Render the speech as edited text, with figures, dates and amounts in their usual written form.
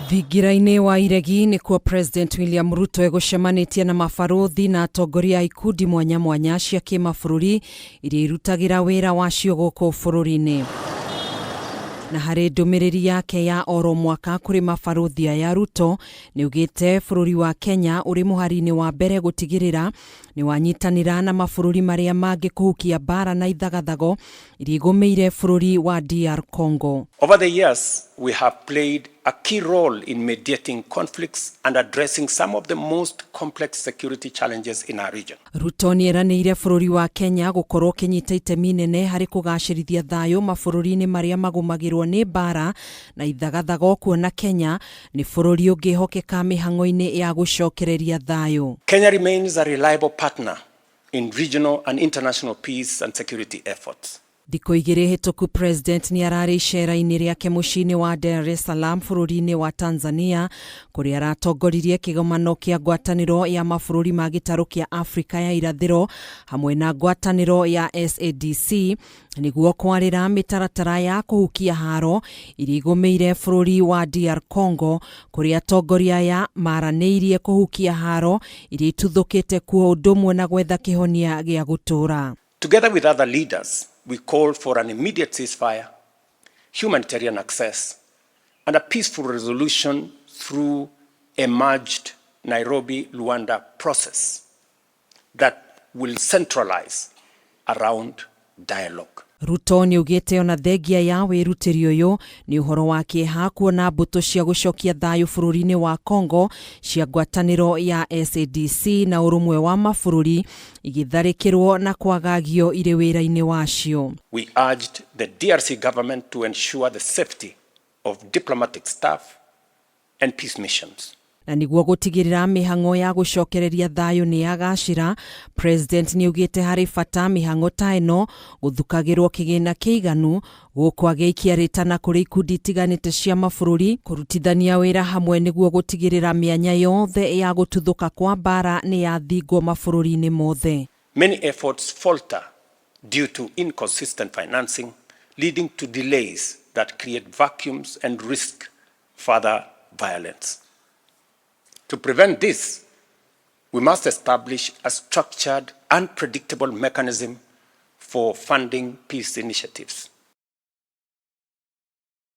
Thingira-inĩ wa iregi nĩkuo President William Ruto egũcemanitie na mabaruthi na atongoria a ikundi mwanya mwanya cia kimabũrũri iria irutagira wĩra wacio gũkũ bũrũri-inĩ. Na harĩ ndũmĩrĩri yake ya oro mwaka kũrĩ mabaruthi aya, Ruto nĩugĩte bũrũri wa Kenya ũrĩ muhari-ini wa mbere gutigirira ni wanyitanĩra na mabũrũri marĩa mangĩ kũhukia bara na ithagathago iria igũmĩire bũrũri wa DR Congo. Over the years, we have played a key role in mediating conflicts and addressing some of the most complex security challenges in our region. Ruto nĩeranĩire bũrũri wa Kenya gũkorwo kĩnyita itemi nene harĩ kũgacĩrithia thayũ mabũrũri-inĩ marĩa magũmagĩrwo nĩ bara na ithagathago, kuona Kenya nĩ bũrũri ũngĩhokeka mĩhang'o-inĩ ya gũcokereria thayũ. Kenya remains a reliable partner in regional and international peace and security efforts. Thikũ igĩrĩ hĩtũku President nĩararĩ icera-inĩ rĩake mũciĩ-inĩ wa Dar es Salaam bũrũri-inĩ wa Tanzania, kũrĩa aratongoririe kĩgomano kĩa ngwatanĩro ya mabũrũri ma gĩtarũ kĩa Afrika ya irathĩro hamwe na ngwatanĩro ya SADC nĩguo kwarĩra mĩtaratara ya kũhukia haro iria igũmĩire bũrũri wa DR Congo, kũrĩa atongoria aya maranĩirie kũhukia haro iria ituthũkĩte kuo ũndũ ũmwe na gwetha kĩhonia gĩa gũtũũra. Together with other leaders, we called for an immediate ceasefire, humanitarian access, and a peaceful resolution through a merged Nairobi-Luanda process that will centralize around dialogue. Ruto nĩugĩte ona thengia ya wĩrutĩri ũyũ nĩ ũhoro wa kĩeha kuona mbũtũ cia gũcokia thayũ bũrũri-inĩ wa Congo cia ngwatanĩro ya SADC na ũrũmwe wa mabũrũri igĩtharĩkĩrwo na kwagagio irĩ wĩra-inĩ wacio. We urged the DRC government to ensure the safety of diplomatic staff and peace missions. Na nĩguo gũtigĩrĩra mĩhang'o ya gũcokereria thayũ nĩ yagacĩra, President nĩugĩte harĩ bata mĩhang'o ta ĩno gũthukagĩrwo kĩgĩna kĩiganu, gũkwagĩa ikiarĩtana kũrĩ ikundi itiganĩte cia mabũrũri, kũrutithania wĩra hamwe nĩguo gũtigĩrĩra mĩanya yothe ya gũtuthũka kwa bara nĩ yathingwo mabũrũri-inĩ mothe. Many efforts falter due to inconsistent financing, leading to delays that create vacuums and risk further violence. To prevent this, we must establish a structured and predictable mechanism for funding peace initiatives.